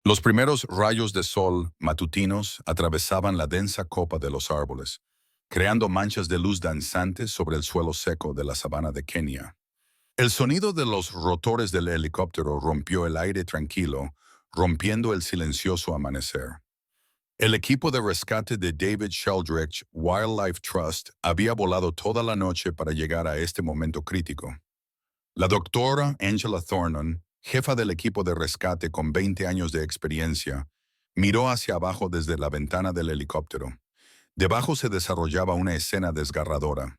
Los primeros rayos de sol matutinos atravesaban la densa copa de los árboles, creando manchas de luz danzantes sobre el suelo seco de la sabana de Kenia. El sonido de los rotores del helicóptero rompió el aire tranquilo, rompiendo el silencioso amanecer. El equipo de rescate de David Sheldrich Wildlife Trust había volado toda la noche para llegar a este momento crítico. La doctora Angela Thornton, jefa del equipo de rescate con 20 años de experiencia, miró hacia abajo desde la ventana del helicóptero. Debajo se desarrollaba una escena desgarradora.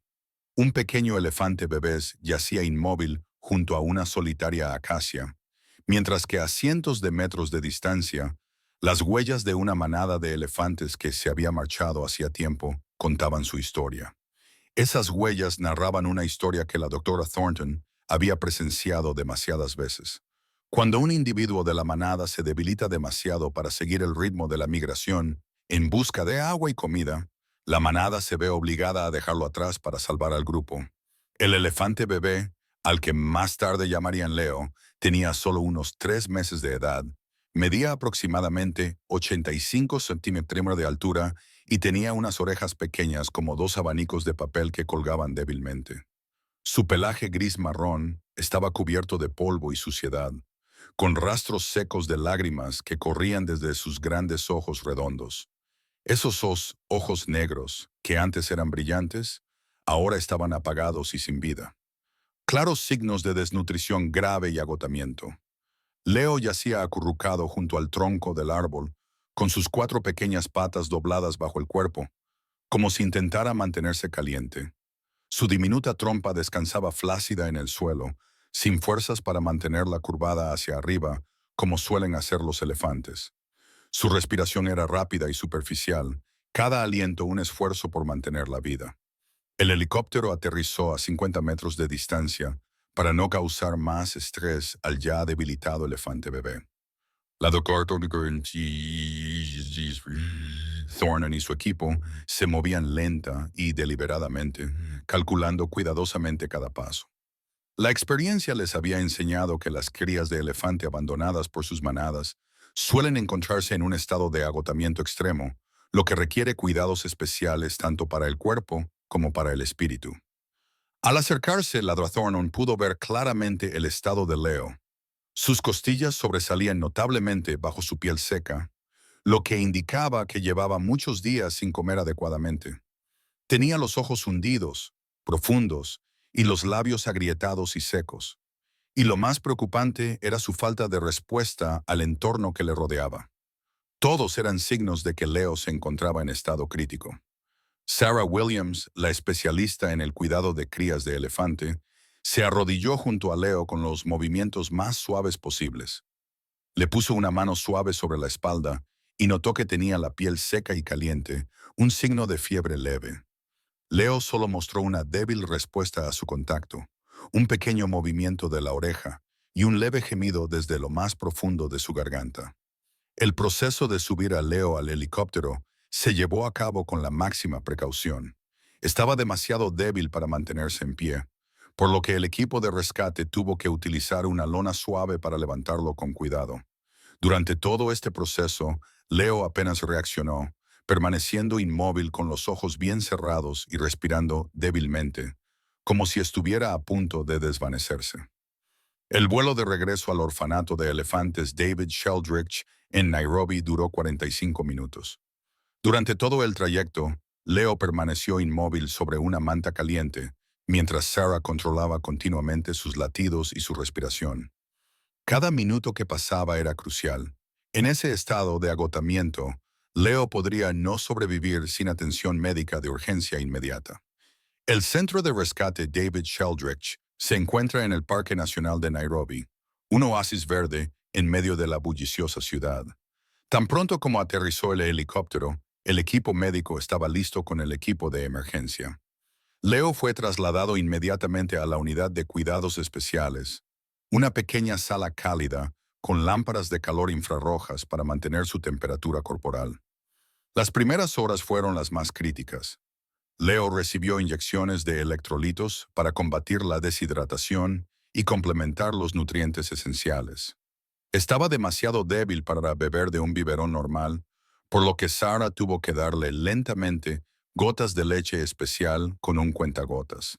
Un pequeño elefante bebés yacía inmóvil junto a una solitaria acacia, mientras que a cientos de metros de distancia, las huellas de una manada de elefantes que se había marchado hacía tiempo contaban su historia. Esas huellas narraban una historia que la doctora Thornton había presenciado demasiadas veces. Cuando un individuo de la manada se debilita demasiado para seguir el ritmo de la migración en busca de agua y comida, la manada se ve obligada a dejarlo atrás para salvar al grupo. El elefante bebé, al que más tarde llamarían Leo, tenía solo unos 3 meses de edad, medía aproximadamente 85 centímetros de altura y tenía unas orejas pequeñas como dos abanicos de papel que colgaban débilmente. Su pelaje gris-marrón estaba cubierto de polvo y suciedad, con rastros secos de lágrimas que corrían desde sus grandes ojos redondos. Esos ojos negros, que antes eran brillantes, ahora estaban apagados y sin vida. Claros signos de desnutrición grave y agotamiento. Leo yacía acurrucado junto al tronco del árbol, con sus 4 pequeñas patas dobladas bajo el cuerpo, como si intentara mantenerse caliente. Su diminuta trompa descansaba flácida en el suelo, sin fuerzas para mantenerla curvada hacia arriba, como suelen hacer los elefantes. Su respiración era rápida y superficial, cada aliento un esfuerzo por mantener la vida. El helicóptero aterrizó a 50 metros de distancia para no causar más estrés al ya debilitado elefante bebé. La doctora Thornton y su equipo se movían lenta y deliberadamente, calculando cuidadosamente cada paso. La experiencia les había enseñado que las crías de elefante abandonadas por sus manadas suelen encontrarse en un estado de agotamiento extremo, lo que requiere cuidados especiales tanto para el cuerpo como para el espíritu. Al acercarse, la Thornton pudo ver claramente el estado de Leo. Sus costillas sobresalían notablemente bajo su piel seca, lo que indicaba que llevaba muchos días sin comer adecuadamente. Tenía los ojos hundidos, profundos, y los labios agrietados y secos. Y lo más preocupante era su falta de respuesta al entorno que le rodeaba. Todos eran signos de que Leo se encontraba en estado crítico. Sarah Williams, la especialista en el cuidado de crías de elefante, se arrodilló junto a Leo con los movimientos más suaves posibles. Le puso una mano suave sobre la espalda y notó que tenía la piel seca y caliente, un signo de fiebre leve. Leo solo mostró una débil respuesta a su contacto, un pequeño movimiento de la oreja y un leve gemido desde lo más profundo de su garganta. El proceso de subir a Leo al helicóptero se llevó a cabo con la máxima precaución. Estaba demasiado débil para mantenerse en pie, por lo que el equipo de rescate tuvo que utilizar una lona suave para levantarlo con cuidado. Durante todo este proceso, Leo apenas reaccionó, permaneciendo inmóvil con los ojos bien cerrados y respirando débilmente, como si estuviera a punto de desvanecerse. El vuelo de regreso al orfanato de elefantes David Sheldrich en Nairobi duró 45 minutos. Durante todo el trayecto, Leo permaneció inmóvil sobre una manta caliente, mientras Sarah controlaba continuamente sus latidos y su respiración. Cada minuto que pasaba era crucial. En ese estado de agotamiento, Leo podría no sobrevivir sin atención médica de urgencia inmediata. El centro de rescate David Sheldrich se encuentra en el Parque Nacional de Nairobi, un oasis verde en medio de la bulliciosa ciudad. Tan pronto como aterrizó el helicóptero, el equipo médico estaba listo con el equipo de emergencia. Leo fue trasladado inmediatamente a la unidad de cuidados especiales, una pequeña sala cálida con lámparas de calor infrarrojas para mantener su temperatura corporal. Las primeras horas fueron las más críticas. Leo recibió inyecciones de electrolitos para combatir la deshidratación y complementar los nutrientes esenciales. Estaba demasiado débil para beber de un biberón normal, por lo que Sarah tuvo que darle lentamente gotas de leche especial con un cuentagotas.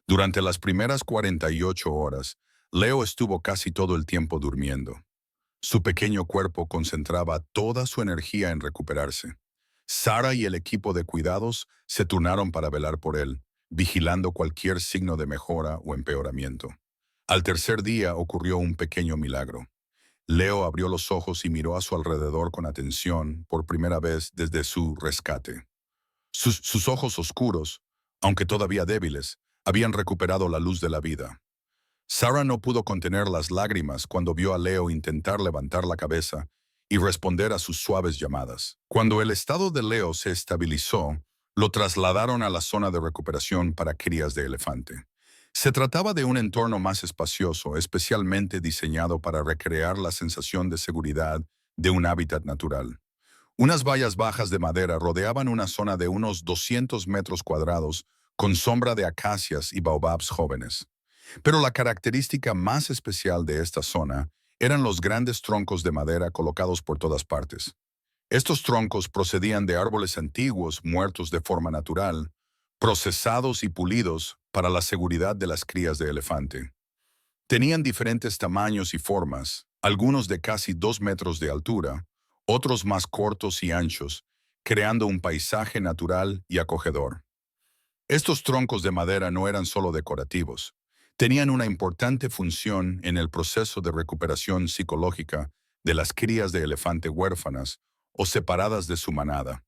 Durante las primeras 48 horas, Leo estuvo casi todo el tiempo durmiendo. Su pequeño cuerpo concentraba toda su energía en recuperarse. Sarah y el equipo de cuidados se turnaron para velar por él, vigilando cualquier signo de mejora o empeoramiento. Al tercer día ocurrió un pequeño milagro. Leo abrió los ojos y miró a su alrededor con atención por primera vez desde su rescate. Sus ojos oscuros, aunque todavía débiles, habían recuperado la luz de la vida. Sarah no pudo contener las lágrimas cuando vio a Leo intentar levantar la cabeza y responder a sus suaves llamadas. Cuando el estado de Leo se estabilizó, lo trasladaron a la zona de recuperación para crías de elefante. Se trataba de un entorno más espacioso, especialmente diseñado para recrear la sensación de seguridad de un hábitat natural. Unas vallas bajas de madera rodeaban una zona de unos 200 metros cuadrados con sombra de acacias y baobabs jóvenes. Pero la característica más especial de esta zona eran los grandes troncos de madera colocados por todas partes. Estos troncos procedían de árboles antiguos muertos de forma natural, procesados y pulidos para la seguridad de las crías de elefante. Tenían diferentes tamaños y formas, algunos de casi 2 metros de altura, otros más cortos y anchos, creando un paisaje natural y acogedor. Estos troncos de madera no eran solo decorativos, tenían una importante función en el proceso de recuperación psicológica de las crías de elefante huérfanas o separadas de su manada.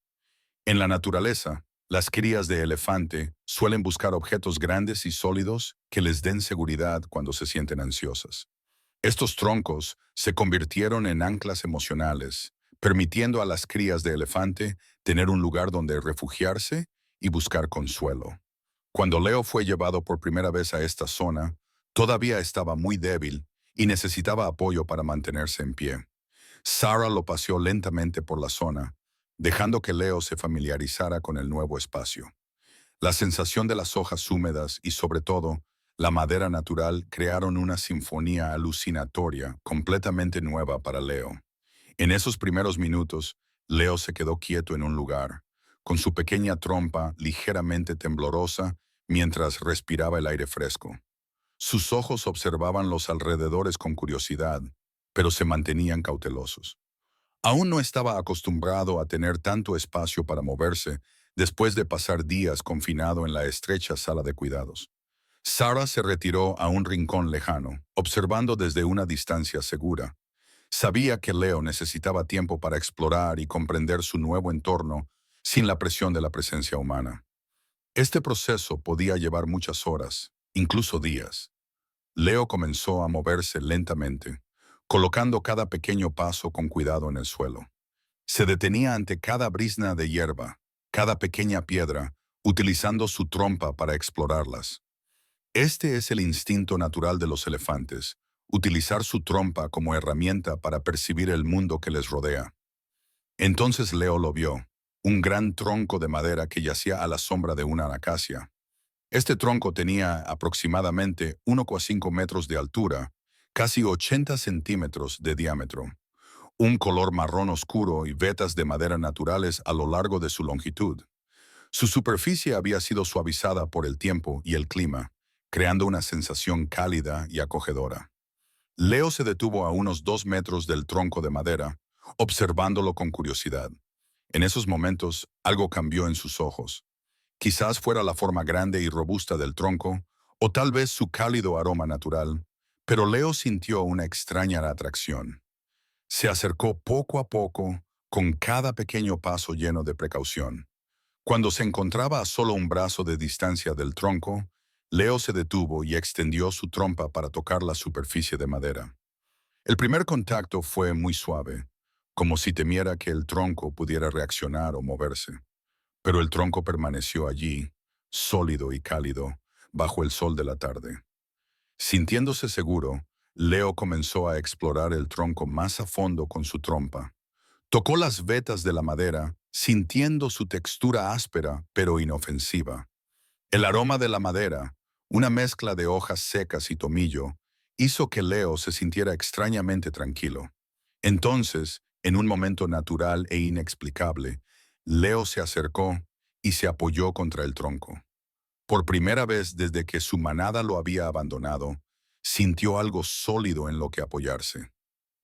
En la naturaleza, las crías de elefante suelen buscar objetos grandes y sólidos que les den seguridad cuando se sienten ansiosas. Estos troncos se convirtieron en anclas emocionales, permitiendo a las crías de elefante tener un lugar donde refugiarse y buscar consuelo. Cuando Leo fue llevado por primera vez a esta zona, todavía estaba muy débil y necesitaba apoyo para mantenerse en pie. Sarah lo paseó lentamente por la zona, dejando que Leo se familiarizara con el nuevo espacio. La sensación de las hojas húmedas y, sobre todo, la madera natural crearon una sinfonía alucinatoria completamente nueva para Leo. En esos primeros minutos, Leo se quedó quieto en un lugar, con su pequeña trompa ligeramente temblorosa mientras respiraba el aire fresco. Sus ojos observaban los alrededores con curiosidad, pero se mantenían cautelosos. Aún no estaba acostumbrado a tener tanto espacio para moverse después de pasar días confinado en la estrecha sala de cuidados. Sarah se retiró a un rincón lejano, observando desde una distancia segura. Sabía que Leo necesitaba tiempo para explorar y comprender su nuevo entorno sin la presión de la presencia humana. Este proceso podía llevar muchas horas, incluso días. Leo comenzó a moverse lentamente, colocando cada pequeño paso con cuidado en el suelo. Se detenía ante cada brizna de hierba, cada pequeña piedra, utilizando su trompa para explorarlas. Este es el instinto natural de los elefantes, utilizar su trompa como herramienta para percibir el mundo que les rodea. Entonces Leo lo vio, un gran tronco de madera que yacía a la sombra de una acacia. Este tronco tenía aproximadamente 1,5 metros de altura, casi 80 centímetros de diámetro, un color marrón oscuro y vetas de madera naturales a lo largo de su longitud. Su superficie había sido suavizada por el tiempo y el clima, creando una sensación cálida y acogedora. Leo se detuvo a unos 2 metros del tronco de madera, observándolo con curiosidad. En esos momentos, algo cambió en sus ojos. Quizás fuera la forma grande y robusta del tronco, o tal vez su cálido aroma natural, pero Leo sintió una extraña atracción. Se acercó poco a poco, con cada pequeño paso lleno de precaución. Cuando se encontraba a solo un brazo de distancia del tronco, Leo se detuvo y extendió su trompa para tocar la superficie de madera. El primer contacto fue muy suave, como si temiera que el tronco pudiera reaccionar o moverse. Pero el tronco permaneció allí, sólido y cálido, bajo el sol de la tarde. Sintiéndose seguro, Leo comenzó a explorar el tronco más a fondo con su trompa. Tocó las vetas de la madera, sintiendo su textura áspera pero inofensiva. El aroma de la madera, una mezcla de hojas secas y tomillo, hizo que Leo se sintiera extrañamente tranquilo. Entonces, en un momento natural e inexplicable, Leo se acercó y se apoyó contra el tronco. Por primera vez desde que su manada lo había abandonado, sintió algo sólido en lo que apoyarse.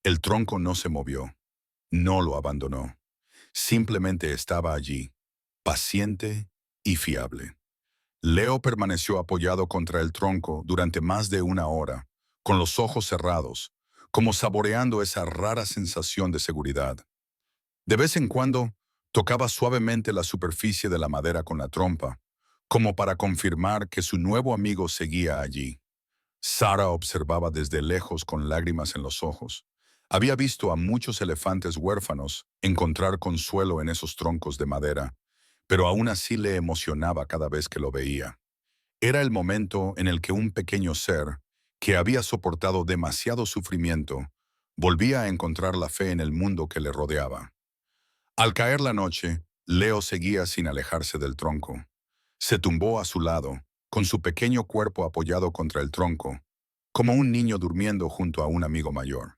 El tronco no se movió, no lo abandonó. Simplemente estaba allí, paciente y fiable. Leo permaneció apoyado contra el tronco durante más de una hora, con los ojos cerrados, como saboreando esa rara sensación de seguridad. De vez en cuando, tocaba suavemente la superficie de la madera con la trompa, como para confirmar que su nuevo amigo seguía allí. Sara observaba desde lejos con lágrimas en los ojos. Había visto a muchos elefantes huérfanos encontrar consuelo en esos troncos de madera, pero aún así le emocionaba cada vez que lo veía. Era el momento en el que un pequeño ser, que había soportado demasiado sufrimiento, volvía a encontrar la fe en el mundo que le rodeaba. Al caer la noche, Leo seguía sin alejarse del tronco. Se tumbó a su lado, con su pequeño cuerpo apoyado contra el tronco, como un niño durmiendo junto a un amigo mayor.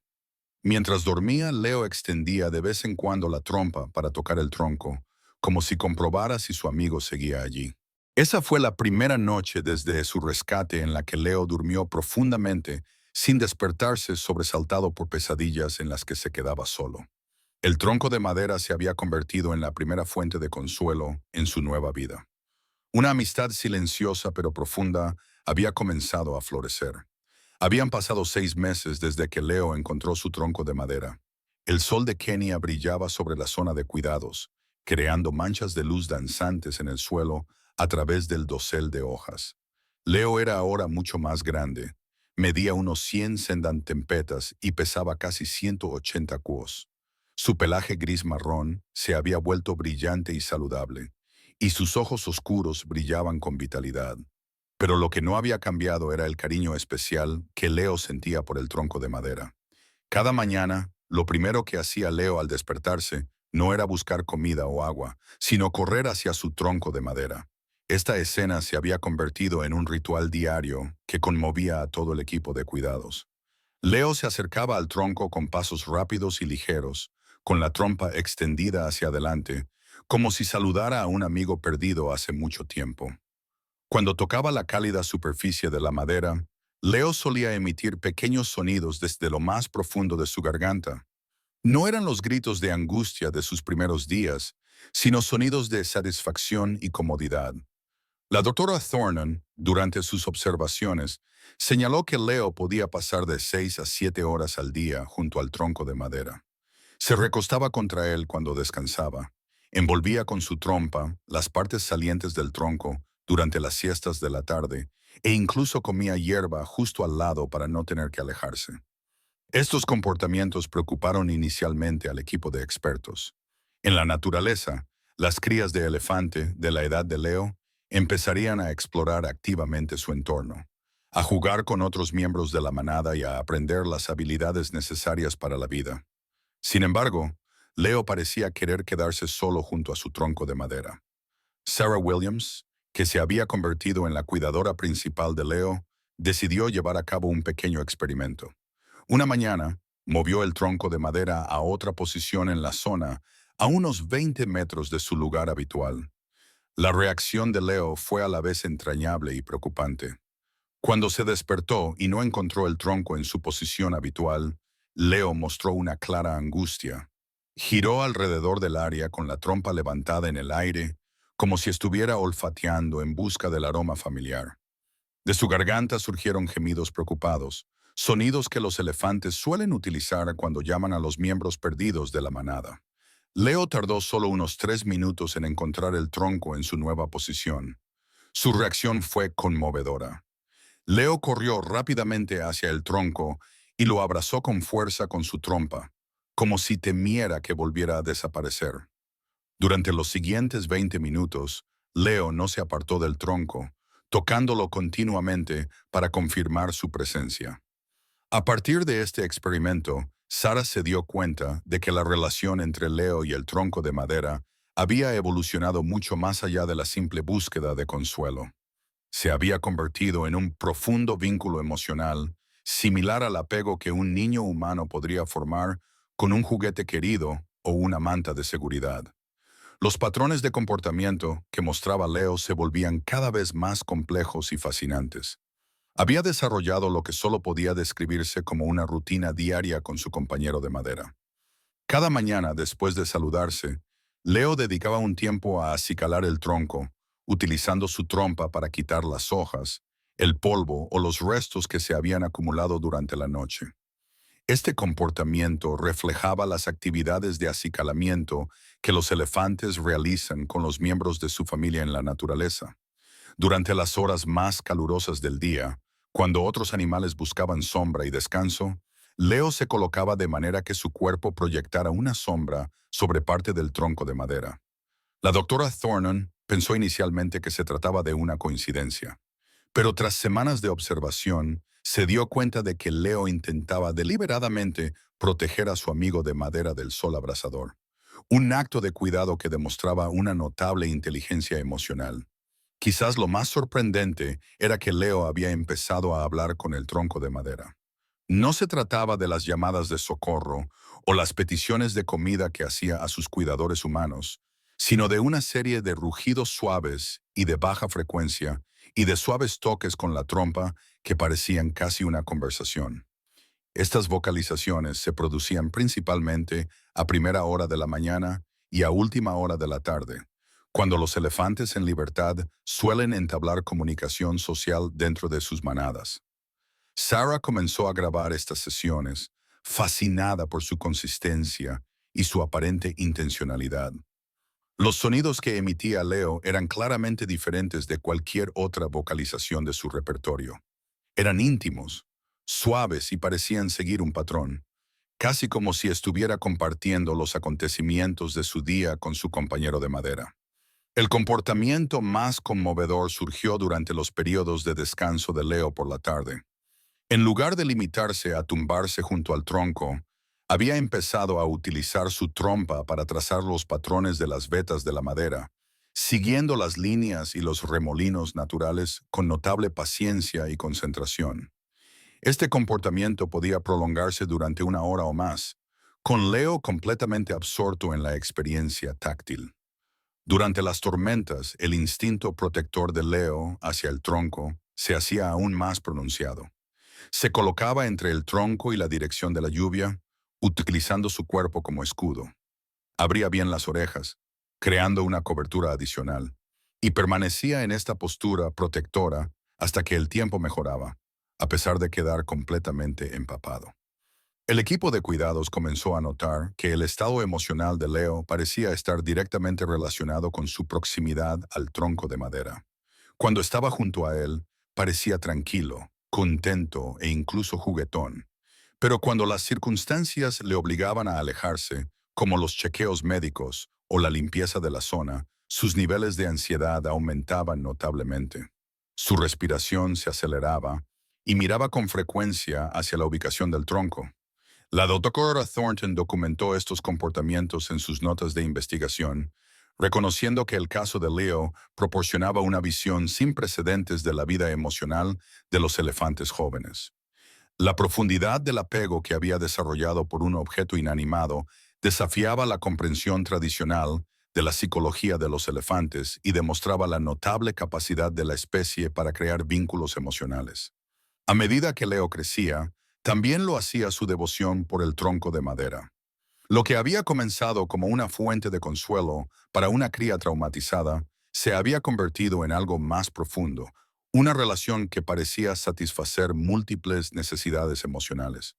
Mientras dormía, Leo extendía de vez en cuando la trompa para tocar el tronco, como si comprobara si su amigo seguía allí. Esa fue la primera noche desde su rescate en la que Leo durmió profundamente, sin despertarse sobresaltado por pesadillas en las que se quedaba solo. El tronco de madera se había convertido en la primera fuente de consuelo en su nueva vida. Una amistad silenciosa pero profunda había comenzado a florecer. Habían pasado 6 meses desde que Leo encontró su tronco de madera. El sol de Kenia brillaba sobre la zona de cuidados, creando manchas de luz danzantes en el suelo a través del dosel de hojas. Leo era ahora mucho más grande. Medía unos 100 centampetas y pesaba casi 180 cuos. Su pelaje gris-marrón se había vuelto brillante y saludable, y sus ojos oscuros brillaban con vitalidad. Pero lo que no había cambiado era el cariño especial que Leo sentía por el tronco de madera. Cada mañana, lo primero que hacía Leo al despertarse no era buscar comida o agua, sino correr hacia su tronco de madera. Esta escena se había convertido en un ritual diario que conmovía a todo el equipo de cuidados. Leo se acercaba al tronco con pasos rápidos y ligeros, con la trompa extendida hacia adelante, como si saludara a un amigo perdido hace mucho tiempo. Cuando tocaba la cálida superficie de la madera, Leo solía emitir pequeños sonidos desde lo más profundo de su garganta. No eran los gritos de angustia de sus primeros días, sino sonidos de satisfacción y comodidad. La doctora Thornton, durante sus observaciones, señaló que Leo podía pasar de 6 a 7 horas al día junto al tronco de madera. Se recostaba contra él cuando descansaba, envolvía con su trompa las partes salientes del tronco durante las siestas de la tarde e incluso comía hierba justo al lado para no tener que alejarse. Estos comportamientos preocuparon inicialmente al equipo de expertos. En la naturaleza, las crías de elefante de la edad de Leo empezarían a explorar activamente su entorno, a jugar con otros miembros de la manada y a aprender las habilidades necesarias para la vida. Sin embargo, Leo parecía querer quedarse solo junto a su tronco de madera. Sarah Williams, que se había convertido en la cuidadora principal de Leo, decidió llevar a cabo un pequeño experimento. Una mañana, movió el tronco de madera a otra posición en la zona, a unos 20 metros de su lugar habitual. La reacción de Leo fue a la vez entrañable y preocupante. Cuando se despertó y no encontró el tronco en su posición habitual, Leo mostró una clara angustia. Giró alrededor del área con la trompa levantada en el aire, como si estuviera olfateando en busca del aroma familiar. De su garganta surgieron gemidos preocupados, sonidos que los elefantes suelen utilizar cuando llaman a los miembros perdidos de la manada. Leo tardó solo unos 3 minutos en encontrar el tronco en su nueva posición. Su reacción fue conmovedora. Leo corrió rápidamente hacia el tronco y lo abrazó con fuerza con su trompa, como si temiera que volviera a desaparecer. Durante los siguientes 20 minutos, Leo no se apartó del tronco, tocándolo continuamente para confirmar su presencia. A partir de este experimento, Sara se dio cuenta de que la relación entre Leo y el tronco de madera había evolucionado mucho más allá de la simple búsqueda de consuelo. Se había convertido en un profundo vínculo emocional, similar al apego que un niño humano podría formar con un juguete querido o una manta de seguridad. Los patrones de comportamiento que mostraba Leo se volvían cada vez más complejos y fascinantes. Había desarrollado lo que solo podía describirse como una rutina diaria con su compañero de madera. Cada mañana, después de saludarse, Leo dedicaba un tiempo a acicalar el tronco, utilizando su trompa para quitar las hojas, el polvo o los restos que se habían acumulado durante la noche. Este comportamiento reflejaba las actividades de acicalamiento que los elefantes realizan con los miembros de su familia en la naturaleza. Durante las horas más calurosas del día, cuando otros animales buscaban sombra y descanso, Leo se colocaba de manera que su cuerpo proyectara una sombra sobre parte del tronco de madera. La doctora Thornton pensó inicialmente que se trataba de una coincidencia, pero tras semanas de observación, se dio cuenta de que Leo intentaba deliberadamente proteger a su amigo de madera del sol abrasador, un acto de cuidado que demostraba una notable inteligencia emocional. Quizás lo más sorprendente era que Leo había empezado a hablar con el tronco de madera. No se trataba de las llamadas de socorro o las peticiones de comida que hacía a sus cuidadores humanos, sino de una serie de rugidos suaves y de baja frecuencia y de suaves toques con la trompa que parecían casi una conversación. Estas vocalizaciones se producían principalmente a primera hora de la mañana y a última hora de la tarde, cuando los elefantes en libertad suelen entablar comunicación social dentro de sus manadas. Sarah comenzó a grabar estas sesiones, fascinada por su consistencia y su aparente intencionalidad. Los sonidos que emitía Leo eran claramente diferentes de cualquier otra vocalización de su repertorio. Eran íntimos, suaves y parecían seguir un patrón, casi como si estuviera compartiendo los acontecimientos de su día con su compañero de madera. El comportamiento más conmovedor surgió durante los periodos de descanso de Leo por la tarde. En lugar de limitarse a tumbarse junto al tronco, había empezado a utilizar su trompa para trazar los patrones de las vetas de la madera, siguiendo las líneas y los remolinos naturales con notable paciencia y concentración. Este comportamiento podía prolongarse durante una hora o más, con Leo completamente absorto en la experiencia táctil. Durante las tormentas, el instinto protector de Leo hacia el tronco se hacía aún más pronunciado. Se colocaba entre el tronco y la dirección de la lluvia, utilizando su cuerpo como escudo. Abría bien las orejas, creando una cobertura adicional, y permanecía en esta postura protectora hasta que el tiempo mejoraba, a pesar de quedar completamente empapado. El equipo de cuidados comenzó a notar que el estado emocional de Leo parecía estar directamente relacionado con su proximidad al tronco de madera. Cuando estaba junto a él, parecía tranquilo, contento e incluso juguetón. Pero cuando las circunstancias le obligaban a alejarse, como los chequeos médicos o la limpieza de la zona, sus niveles de ansiedad aumentaban notablemente. Su respiración se aceleraba y miraba con frecuencia hacia la ubicación del tronco. La doctora Thornton documentó estos comportamientos en sus notas de investigación, reconociendo que el caso de Leo proporcionaba una visión sin precedentes de la vida emocional de los elefantes jóvenes. La profundidad del apego que había desarrollado por un objeto inanimado desafiaba la comprensión tradicional de la psicología de los elefantes y demostraba la notable capacidad de la especie para crear vínculos emocionales. A medida que Leo crecía, también lo hacía su devoción por el tronco de madera. Lo que había comenzado como una fuente de consuelo para una cría traumatizada se había convertido en algo más profundo, una relación que parecía satisfacer múltiples necesidades emocionales.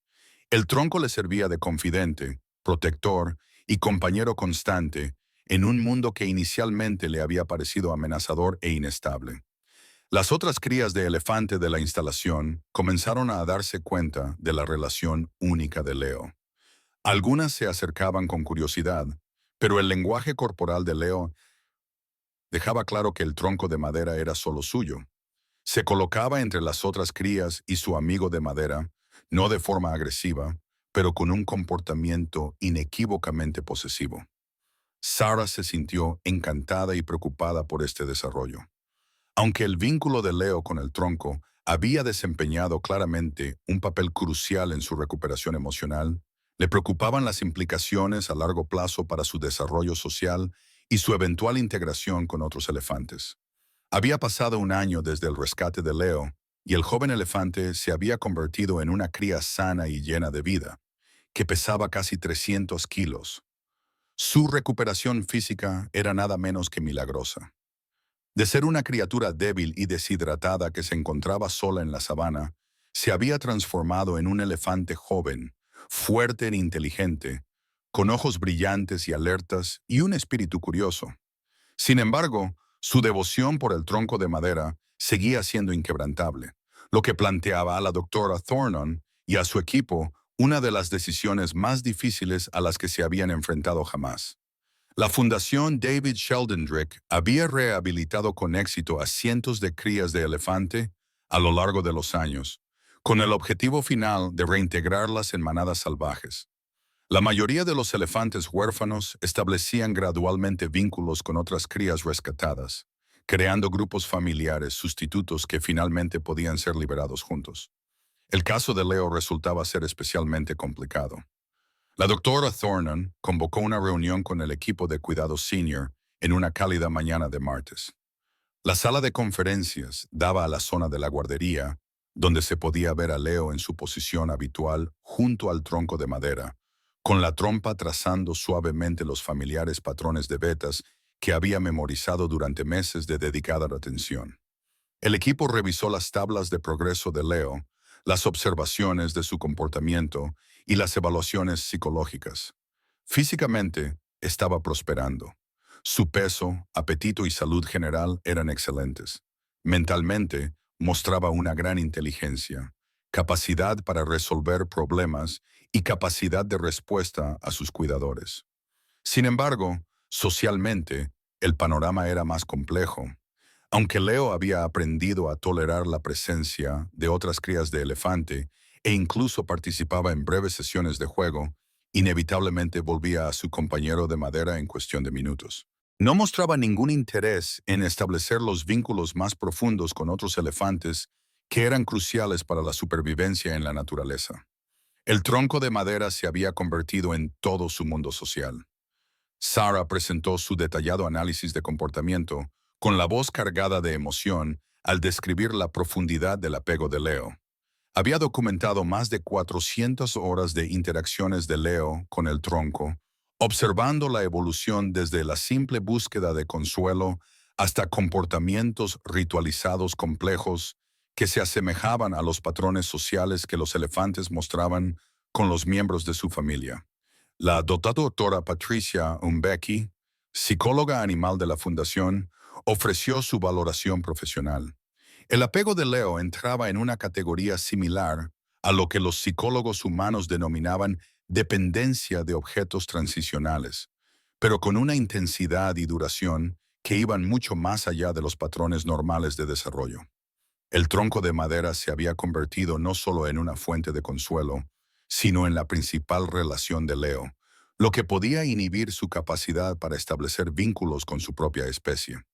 El tronco le servía de confidente, protector y compañero constante en un mundo que inicialmente le había parecido amenazador e inestable. Las otras crías de elefante de la instalación comenzaron a darse cuenta de la relación única de Leo. Algunas se acercaban con curiosidad, pero el lenguaje corporal de Leo dejaba claro que el tronco de madera era solo suyo. Se colocaba entre las otras crías y su amigo de madera, no de forma agresiva, pero con un comportamiento inequívocamente posesivo. Sarah se sintió encantada y preocupada por este desarrollo. Aunque el vínculo de Leo con el tronco había desempeñado claramente un papel crucial en su recuperación emocional. Le preocupaban las implicaciones a largo plazo para su desarrollo social y su eventual integración con otros elefantes. Había pasado un año desde el rescate de Leo, y el joven elefante se había convertido en una cría sana y llena de vida, que pesaba casi 300 kilos. Su recuperación física era nada menos que milagrosa. De ser una criatura débil y deshidratada que se encontraba sola en la sabana, se había transformado en un elefante joven, fuerte e inteligente, con ojos brillantes y alertas y un espíritu curioso. Sin embargo, su devoción por el tronco de madera seguía siendo inquebrantable, lo que planteaba a la doctora Thornton y a su equipo una de las decisiones más difíciles a las que se habían enfrentado jamás. La Fundación David Sheldon-Drick había rehabilitado con éxito a cientos de crías de elefante a lo largo de los años, con el objetivo final de reintegrarlas en manadas salvajes. La mayoría de los elefantes huérfanos establecían gradualmente vínculos con otras crías rescatadas, creando grupos familiares sustitutos que finalmente podían ser liberados juntos. El caso de Leo resultaba ser especialmente complicado. La doctora Thornton convocó una reunión con el equipo de cuidados senior en una cálida mañana de martes. La sala de conferencias daba a la zona de la guardería, donde se podía ver a Leo en su posición habitual junto al tronco de madera, con la trompa trazando suavemente los familiares patrones de vetas que había memorizado durante meses de dedicada atención. El equipo revisó las tablas de progreso de Leo, las observaciones de su comportamiento y las evaluaciones psicológicas. Físicamente, estaba prosperando. Su peso, apetito y salud general eran excelentes. Mentalmente, mostraba una gran inteligencia, capacidad para resolver problemas y capacidad de respuesta a sus cuidadores. Sin embargo, socialmente, el panorama era más complejo. Aunque Leo había aprendido a tolerar la presencia de otras crías de elefante e incluso participaba en breves sesiones de juego, inevitablemente volvía a su compañero de madera en cuestión de minutos. No mostraba ningún interés en establecer los vínculos más profundos con otros elefantes que eran cruciales para la supervivencia en la naturaleza. El tronco de madera se había convertido en todo su mundo social. Sarah presentó su detallado análisis de comportamiento con la voz cargada de emoción al describir la profundidad del apego de Leo. Había documentado más de 400 horas de interacciones de Leo con el tronco, observando la evolución desde la simple búsqueda de consuelo hasta comportamientos ritualizados complejos que se asemejaban a los patrones sociales que los elefantes mostraban con los miembros de su familia. La dotada doctora Patricia Umbecki, psicóloga animal de la Fundación, ofreció su valoración profesional. El apego de Leo entraba en una categoría similar a lo que los psicólogos humanos denominaban dependencia de objetos transicionales, pero con una intensidad y duración que iban mucho más allá de los patrones normales de desarrollo. El tronco de madera se había convertido no solo en una fuente de consuelo, sino en la principal relación de Leo, lo que podía inhibir su capacidad para establecer vínculos con su propia especie.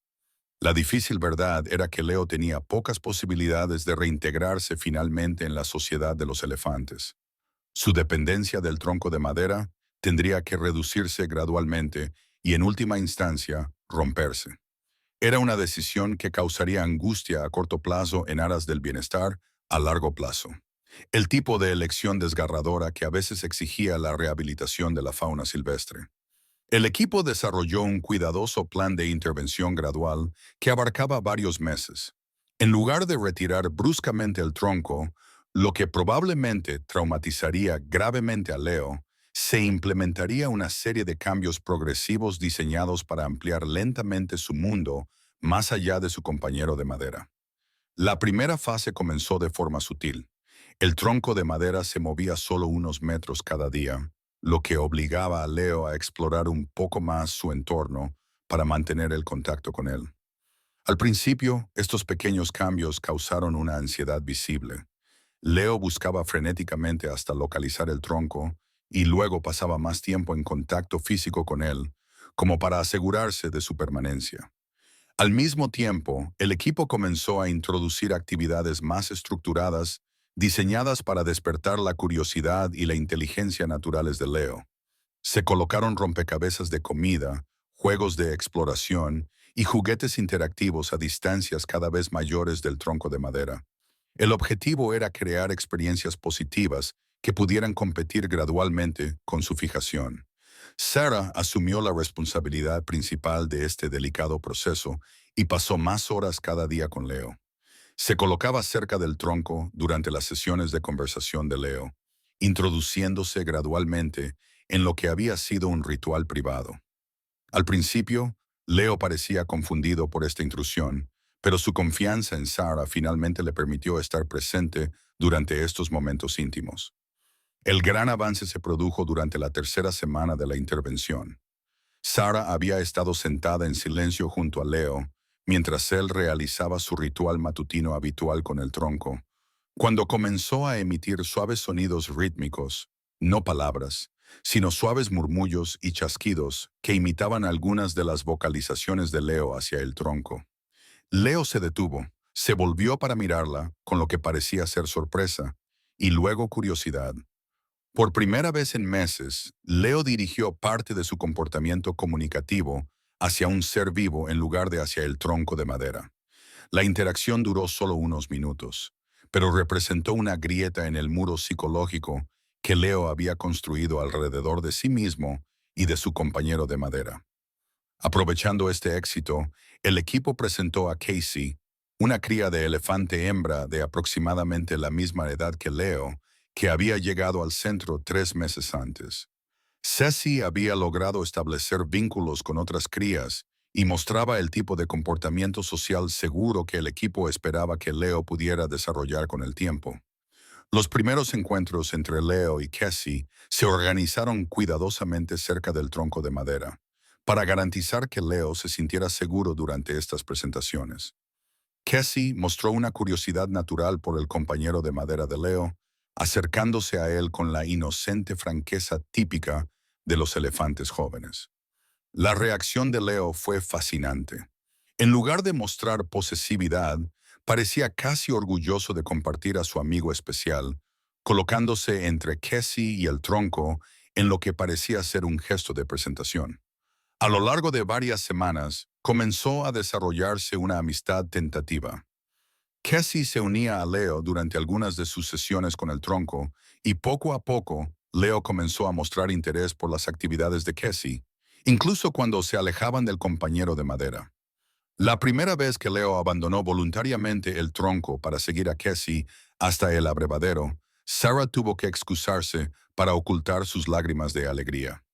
La difícil verdad era que Leo tenía pocas posibilidades de reintegrarse finalmente en la sociedad de los elefantes. Su dependencia del tronco de madera tendría que reducirse gradualmente y, en última instancia, romperse. Era una decisión que causaría angustia a corto plazo en aras del bienestar a largo plazo. El tipo de elección desgarradora que a veces exigía la rehabilitación de la fauna silvestre. El equipo desarrolló un cuidadoso plan de intervención gradual que abarcaba varios meses. En lugar de retirar bruscamente el tronco, lo que probablemente traumatizaría gravemente a Leo, se implementaría una serie de cambios progresivos diseñados para ampliar lentamente su mundo más allá de su compañero de madera. La primera fase comenzó de forma sutil. El tronco de madera se movía solo unos metros cada día, lo que obligaba a Leo a explorar un poco más su entorno para mantener el contacto con él. Al principio, estos pequeños cambios causaron una ansiedad visible. Leo buscaba frenéticamente hasta localizar el tronco y luego pasaba más tiempo en contacto físico con él, como para asegurarse de su permanencia. Al mismo tiempo, el equipo comenzó a introducir actividades más estructuradas, diseñadas para despertar la curiosidad y la inteligencia naturales de Leo. Se colocaron rompecabezas de comida, juegos de exploración y juguetes interactivos a distancias cada vez mayores del tronco de madera. El objetivo era crear experiencias positivas que pudieran competir gradualmente con su fijación. Sarah asumió la responsabilidad principal de este delicado proceso y pasó más horas cada día con Leo. Se colocaba cerca del tronco durante las sesiones de conversación de Leo, introduciéndose gradualmente en lo que había sido un ritual privado. Al principio, Leo parecía confundido por esta intrusión, pero su confianza en Sarah finalmente le permitió estar presente durante estos momentos íntimos. El gran avance se produjo durante la tercera semana de la intervención. Sarah había estado sentada en silencio junto a Leo mientras él realizaba su ritual matutino habitual con el tronco. Cuando comenzó a emitir suaves sonidos rítmicos, no palabras, sino suaves murmullos y chasquidos que imitaban algunas de las vocalizaciones de Leo hacia el tronco. Leo se detuvo, se volvió para mirarla con lo que parecía ser sorpresa y luego curiosidad. Por primera vez en meses, Leo dirigió parte de su comportamiento comunicativo hacia un ser vivo en lugar de hacia el tronco de madera. La interacción duró solo unos minutos, pero representó una grieta en el muro psicológico que Leo había construido alrededor de sí mismo y de su compañero de madera. Aprovechando este éxito, el equipo presentó a Casey, una cría de elefante hembra de aproximadamente la misma edad que Leo, que había llegado al centro 3 meses antes. Ceci había logrado establecer vínculos con otras crías y mostraba el tipo de comportamiento social seguro que el equipo esperaba que Leo pudiera desarrollar con el tiempo. Los primeros encuentros entre Leo y Cassie se organizaron cuidadosamente cerca del tronco de madera, para garantizar que Leo se sintiera seguro durante estas presentaciones. Cassie mostró una curiosidad natural por el compañero de madera de Leo, acercándose a él con la inocente franqueza típica de los elefantes jóvenes. La reacción de Leo fue fascinante. En lugar de mostrar posesividad, parecía casi orgulloso de compartir a su amigo especial, colocándose entre Cassie y el tronco en lo que parecía ser un gesto de presentación. A lo largo de varias semanas, comenzó a desarrollarse una amistad tentativa. Cassie se unía a Leo durante algunas de sus sesiones con el tronco y poco a poco, Leo comenzó a mostrar interés por las actividades de Cassie, incluso cuando se alejaban del compañero de madera. La primera vez que Leo abandonó voluntariamente el tronco para seguir a Cassie hasta el abrevadero, Sarah tuvo que excusarse para ocultar sus lágrimas de alegría.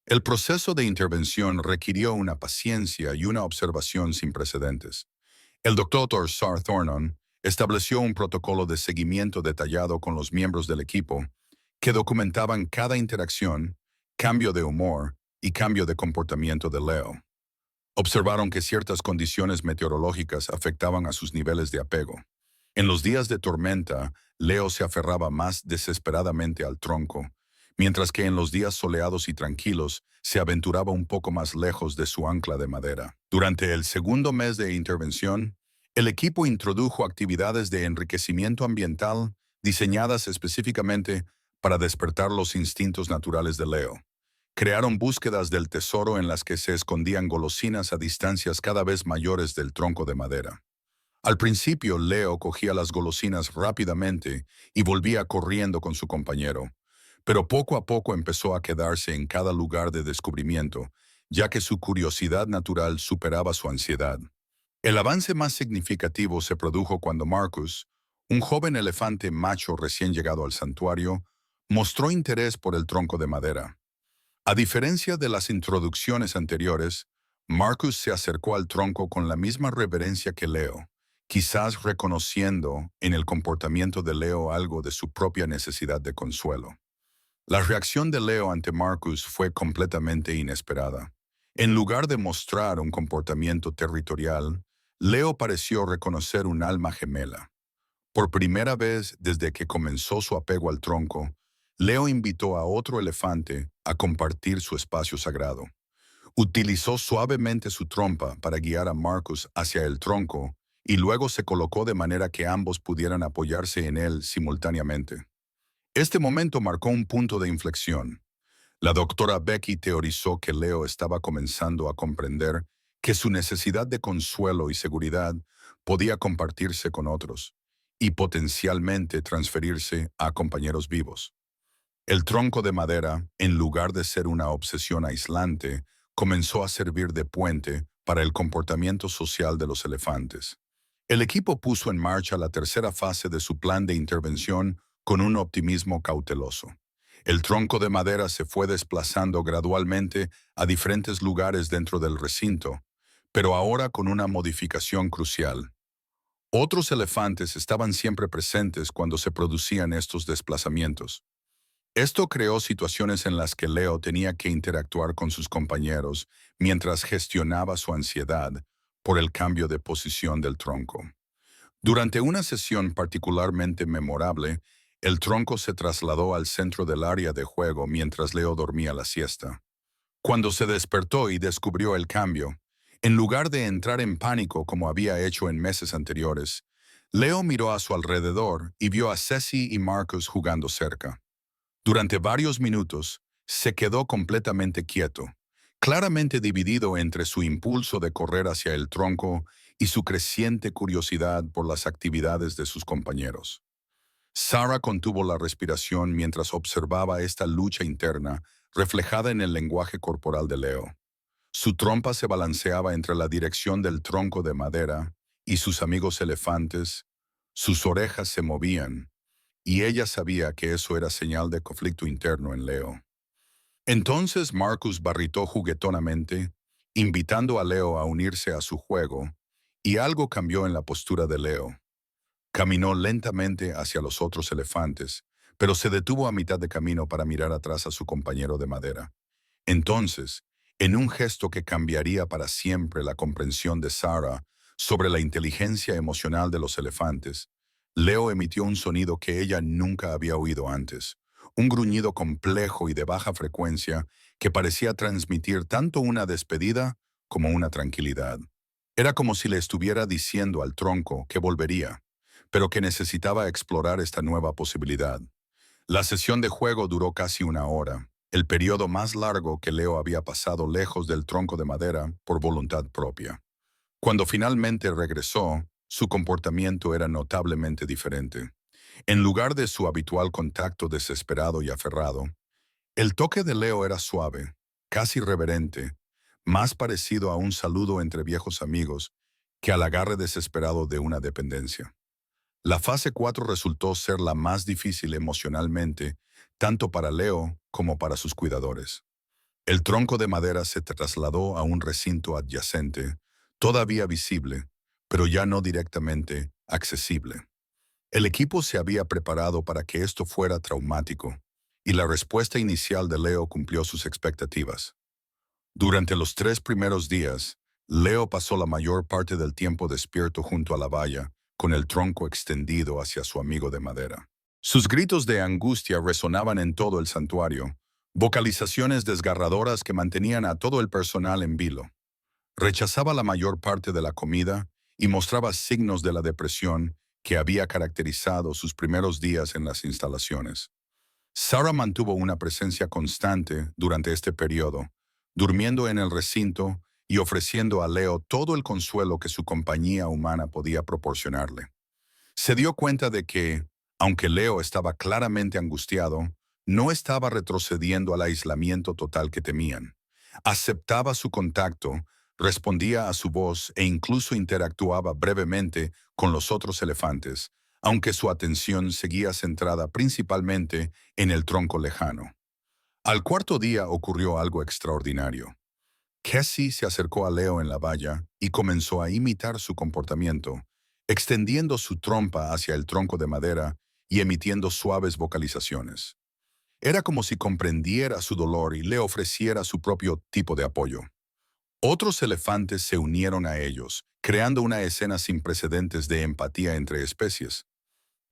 El proceso de intervención requirió una paciencia y una observación sin precedentes. El Dr. Sar Thornton estableció un protocolo de seguimiento detallado con los miembros del equipo que documentaban cada interacción, cambio de humor y cambio de comportamiento de Leo. Observaron que ciertas condiciones meteorológicas afectaban a sus niveles de apego. En los días de tormenta, Leo se aferraba más desesperadamente al tronco, mientras que en los días soleados y tranquilos se aventuraba un poco más lejos de su ancla de madera. Durante el segundo mes de intervención, el equipo introdujo actividades de enriquecimiento ambiental diseñadas específicamente para despertar los instintos naturales de Leo. Crearon búsquedas del tesoro en las que se escondían golosinas a distancias cada vez mayores del tronco de madera. Al principio, Leo cogía las golosinas rápidamente y volvía corriendo con su compañero, pero poco a poco empezó a quedarse en cada lugar de descubrimiento, ya que su curiosidad natural superaba su ansiedad. El avance más significativo se produjo cuando Marcus, un joven elefante macho recién llegado al santuario, mostró interés por el tronco de madera. A diferencia de las introducciones anteriores, Marcus se acercó al tronco con la misma reverencia que Leo, quizás reconociendo en el comportamiento de Leo algo de su propia necesidad de consuelo. La reacción de Leo ante Marcus fue completamente inesperada. En lugar de mostrar un comportamiento territorial, Leo pareció reconocer un alma gemela. Por primera vez desde que comenzó su apego al tronco, Leo invitó a otro elefante a compartir su espacio sagrado. Utilizó suavemente su trompa para guiar a Marcus hacia el tronco y luego se colocó de manera que ambos pudieran apoyarse en él simultáneamente. Este momento marcó un punto de inflexión. La doctora Becky teorizó que Leo estaba comenzando a comprender que su necesidad de consuelo y seguridad podía compartirse con otros y potencialmente transferirse a compañeros vivos. El tronco de madera, en lugar de ser una obsesión aislante, comenzó a servir de puente para el comportamiento social de los elefantes. El equipo puso en marcha la tercera fase de su plan de intervención con un optimismo cauteloso. El tronco de madera se fue desplazando gradualmente a diferentes lugares dentro del recinto, pero ahora con una modificación crucial. Otros elefantes estaban siempre presentes cuando se producían estos desplazamientos. Esto creó situaciones en las que Leo tenía que interactuar con sus compañeros mientras gestionaba su ansiedad por el cambio de posición del tronco. Durante una sesión particularmente memorable, el tronco se trasladó al centro del área de juego mientras Leo dormía la siesta. Cuando se despertó y descubrió el cambio, en lugar de entrar en pánico como había hecho en meses anteriores, Leo miró a su alrededor y vio a Ceci y Marcus jugando cerca. Durante varios minutos, se quedó completamente quieto, claramente dividido entre su impulso de correr hacia el tronco y su creciente curiosidad por las actividades de sus compañeros. Sarah contuvo la respiración mientras observaba esta lucha interna reflejada en el lenguaje corporal de Leo. Su trompa se balanceaba entre la dirección del tronco de madera y sus amigos elefantes, sus orejas se movían, y ella sabía que eso era señal de conflicto interno en Leo. Entonces Marcus barritó juguetonamente, invitando a Leo a unirse a su juego, y algo cambió en la postura de Leo. Caminó lentamente hacia los otros elefantes, pero se detuvo a mitad de camino para mirar atrás a su compañero de madera. Entonces, en un gesto que cambiaría para siempre la comprensión de Sarah sobre la inteligencia emocional de los elefantes, Leo emitió un sonido que ella nunca había oído antes, un gruñido complejo y de baja frecuencia que parecía transmitir tanto una despedida como una tranquilidad. Era como si le estuviera diciendo al tronco que volvería, pero que necesitaba explorar esta nueva posibilidad. La sesión de juego duró casi una hora, el periodo más largo que Leo había pasado lejos del tronco de madera por voluntad propia. Cuando finalmente regresó, su comportamiento era notablemente diferente. En lugar de su habitual contacto desesperado y aferrado, el toque de Leo era suave, casi reverente, más parecido a un saludo entre viejos amigos que al agarre desesperado de una dependencia. La fase 4 resultó ser la más difícil emocionalmente, tanto para Leo como para sus cuidadores. El tronco de madera se trasladó a un recinto adyacente, todavía visible, pero ya no directamente accesible. El equipo se había preparado para que esto fuera traumático, y la respuesta inicial de Leo cumplió sus expectativas. Durante los 3 primeros días, Leo pasó la mayor parte del tiempo despierto junto a la valla, con el tronco extendido hacia su amigo de madera. Sus gritos de angustia resonaban en todo el santuario, vocalizaciones desgarradoras que mantenían a todo el personal en vilo. Rechazaba la mayor parte de la comida y mostraba signos de la depresión que había caracterizado sus primeros días en las instalaciones. Sarah mantuvo una presencia constante durante este periodo, durmiendo en el recinto y ofreciendo a Leo todo el consuelo que su compañía humana podía proporcionarle. Se dio cuenta de que, aunque Leo estaba claramente angustiado, no estaba retrocediendo al aislamiento total que temían. Aceptaba su contacto, respondía a su voz e incluso interactuaba brevemente con los otros elefantes, aunque su atención seguía centrada principalmente en el tronco lejano. Al cuarto día ocurrió algo extraordinario. Cassie se acercó a Leo en la valla y comenzó a imitar su comportamiento, extendiendo su trompa hacia el tronco de madera y emitiendo suaves vocalizaciones. Era como si comprendiera su dolor y le ofreciera su propio tipo de apoyo. Otros elefantes se unieron a ellos, creando una escena sin precedentes de empatía entre especies.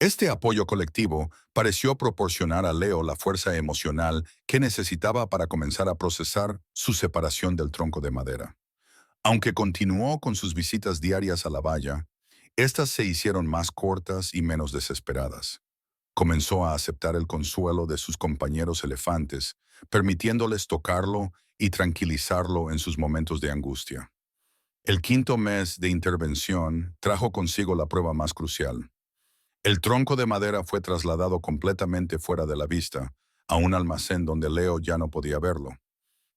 Este apoyo colectivo pareció proporcionar a Leo la fuerza emocional que necesitaba para comenzar a procesar su separación del tronco de madera. Aunque continuó con sus visitas diarias a la valla, estas se hicieron más cortas y menos desesperadas. Comenzó a aceptar el consuelo de sus compañeros elefantes, permitiéndoles tocarlo y tranquilizarlo en sus momentos de angustia. El quinto mes de intervención trajo consigo la prueba más crucial. El tronco de madera fue trasladado completamente fuera de la vista, a un almacén donde Leo ya no podía verlo.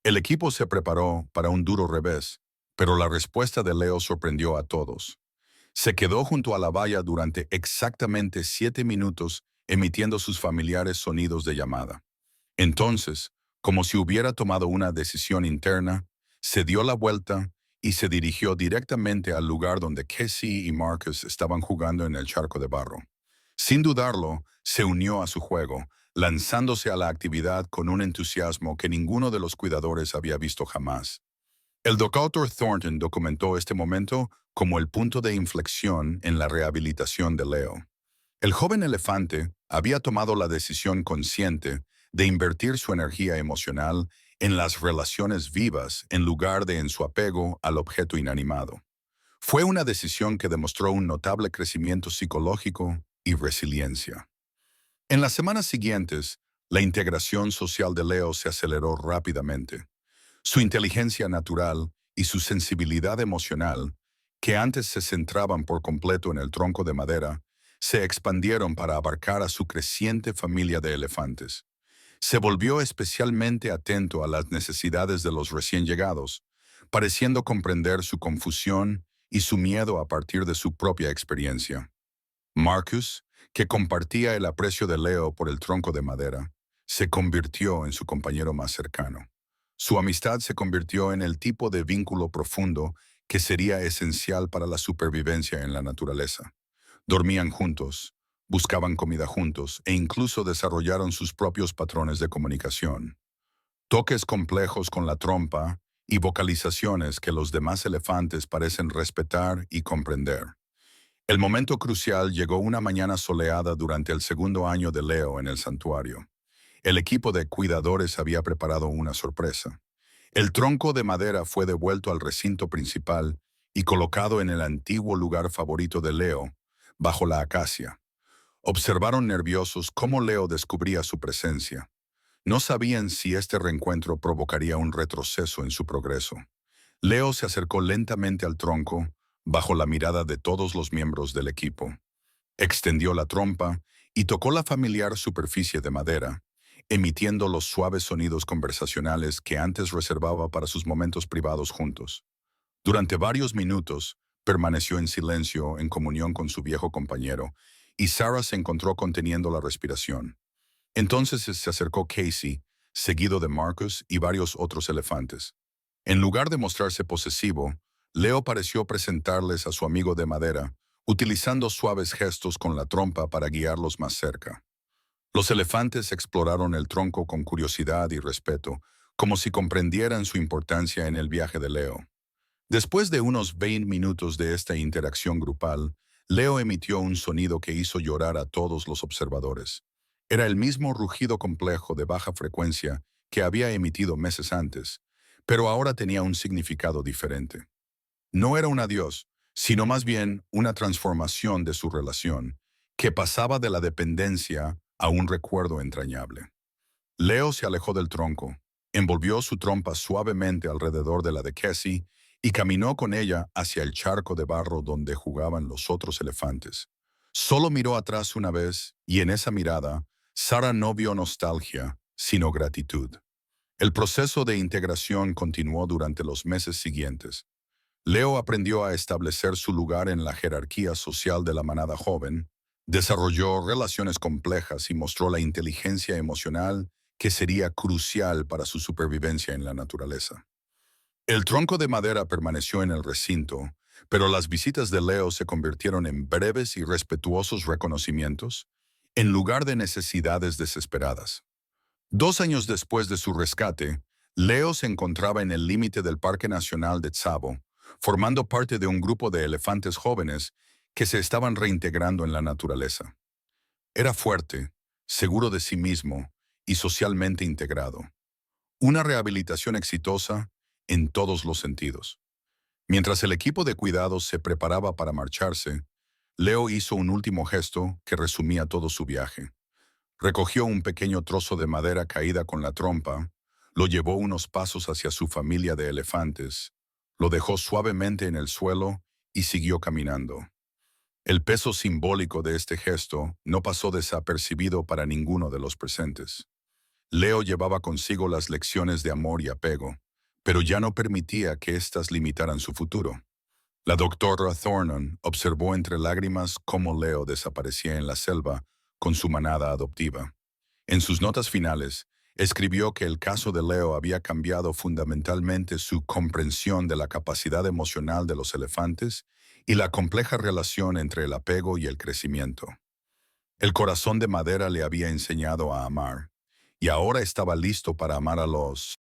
El equipo se preparó para un duro revés, pero la respuesta de Leo sorprendió a todos. Se quedó junto a la valla durante exactamente 7 minutos, emitiendo sus familiares sonidos de llamada. Entonces, como si hubiera tomado una decisión interna, se dio la vuelta y se dirigió directamente al lugar donde Casey y Marcus estaban jugando en el charco de barro. Sin dudarlo, se unió a su juego, lanzándose a la actividad con un entusiasmo que ninguno de los cuidadores había visto jamás. El Dr. Thornton documentó este momento como el punto de inflexión en la rehabilitación de Leo. El joven elefante había tomado la decisión consciente de invertir su energía emocional en las relaciones vivas en lugar de en su apego al objeto inanimado. Fue una decisión que demostró un notable crecimiento psicológico y resiliencia. En las semanas siguientes, la integración social de Leo se aceleró rápidamente. Su inteligencia natural y su sensibilidad emocional, que antes se centraban por completo en el tronco de madera, se expandieron para abarcar a su creciente familia de elefantes. Se volvió especialmente atento a las necesidades de los recién llegados, pareciendo comprender su confusión y su miedo a partir de su propia experiencia. Marcus, que compartía el aprecio de Leo por el tronco de madera, se convirtió en su compañero más cercano. Su amistad se convirtió en el tipo de vínculo profundo que sería esencial para la supervivencia en la naturaleza. Dormían juntos, buscaban comida juntos e incluso desarrollaron sus propios patrones de comunicación. Toques complejos con la trompa y vocalizaciones que los demás elefantes parecen respetar y comprender. El momento crucial llegó una mañana soleada durante el segundo año de Leo en el santuario. El equipo de cuidadores había preparado una sorpresa. El tronco de madera fue devuelto al recinto principal y colocado en el antiguo lugar favorito de Leo, bajo la acacia. Observaron nerviosos cómo Leo descubría su presencia. No sabían si este reencuentro provocaría un retroceso en su progreso. Leo se acercó lentamente al tronco, bajo la mirada de todos los miembros del equipo. Extendió la trompa y tocó la familiar superficie de madera, emitiendo los suaves sonidos conversacionales que antes reservaba para sus momentos privados juntos. Durante varios minutos, permaneció en silencio en comunión con su viejo compañero, y Sarah se encontró conteniendo la respiración. Entonces se acercó Casey, seguido de Marcus y varios otros elefantes. En lugar de mostrarse posesivo, Leo pareció presentarles a su amigo de madera, utilizando suaves gestos con la trompa para guiarlos más cerca. Los elefantes exploraron el tronco con curiosidad y respeto, como si comprendieran su importancia en el viaje de Leo. Después de unos 20 minutos de esta interacción grupal, Leo emitió un sonido que hizo llorar a todos los observadores. Era el mismo rugido complejo de baja frecuencia que había emitido meses antes, pero ahora tenía un significado diferente. No era un adiós, sino más bien una transformación de su relación, que pasaba de la dependencia a un recuerdo entrañable. Leo se alejó del tronco, envolvió su trompa suavemente alrededor de la de Cassie y caminó con ella hacia el charco de barro donde jugaban los otros elefantes. Solo miró atrás una vez y en esa mirada, Sarah no vio nostalgia, sino gratitud. El proceso de integración continuó durante los meses siguientes. Leo aprendió a establecer su lugar en la jerarquía social de la manada joven, desarrolló relaciones complejas y mostró la inteligencia emocional que sería crucial para su supervivencia en la naturaleza. El tronco de madera permaneció en el recinto, pero las visitas de Leo se convirtieron en breves y respetuosos reconocimientos, en lugar de necesidades desesperadas. 2 años después de su rescate, Leo se encontraba en el límite del Parque Nacional de Tsavo, formando parte de un grupo de elefantes jóvenes que se estaban reintegrando en la naturaleza. Era fuerte, seguro de sí mismo y socialmente integrado. Una rehabilitación exitosa en todos los sentidos. Mientras el equipo de cuidados se preparaba para marcharse, Leo hizo un último gesto que resumía todo su viaje. Recogió un pequeño trozo de madera caída con la trompa, lo llevó unos pasos hacia su familia de elefantes, lo dejó suavemente en el suelo y siguió caminando. El peso simbólico de este gesto no pasó desapercibido para ninguno de los presentes. Leo llevaba consigo las lecciones de amor y apego, pero ya no permitía que éstas limitaran su futuro. La doctora Thornton observó entre lágrimas cómo Leo desaparecía en la selva con su manada adoptiva. En sus notas finales, escribió que el caso de Leo había cambiado fundamentalmente su comprensión de la capacidad emocional de los elefantes y la compleja relación entre el apego y el crecimiento. El corazón de madera le había enseñado a amar, y ahora estaba listo para amar a los